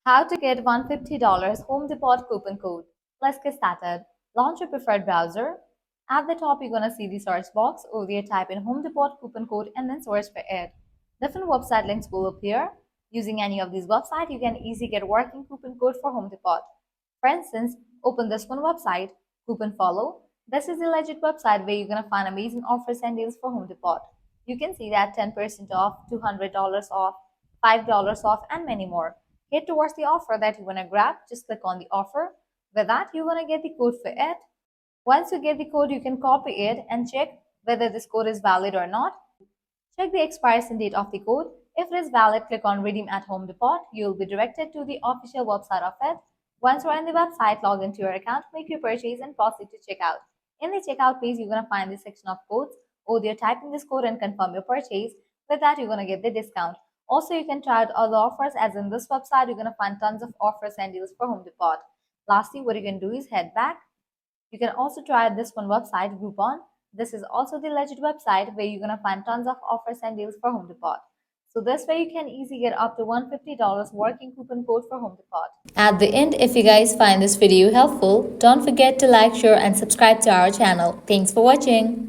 How to get $150 Home Depot coupon code. Let's get started. Launch your preferred browser. At the top, you're going to see the search box. Over there, type in Home Depot coupon code and then search for it. Different website links will appear. Using any of these websites, you can easily get a working coupon code for Home Depot. For instance, open this one website, Coupon Follow. This is a legit website where you're going to find amazing offers and deals for Home Depot. You can see that 10% off, $200 off, $5 off, and many more. Head towards the offer that you want to grab. Just click on the offer. With that, you're going to get the code for it. Once you get the code, you can copy it and check whether this code is valid or not. Check the expiration date of the code. If it is valid, click on Redeem at Home Depot. You will be directed to the official website of it. Once you're in the website, log into your account, make your purchase, and proceed to checkout. In the checkout page, you're going to find the section of codes. Or you're typing this code and confirm your purchase. With that, you're going to get the discount. Also, you can try out other offers, as in this website, you're going to find tons of offers and deals for Home Depot. Lastly, what you can do is head back. You can also try this one website, Groupon. This is also the legit website where you're going to find tons of offers and deals for Home Depot. So this way you can easily get up to $150 working coupon code for Home Depot. At the end, if you guys find this video helpful, don't forget to like, share and subscribe to our channel. Thanks for watching.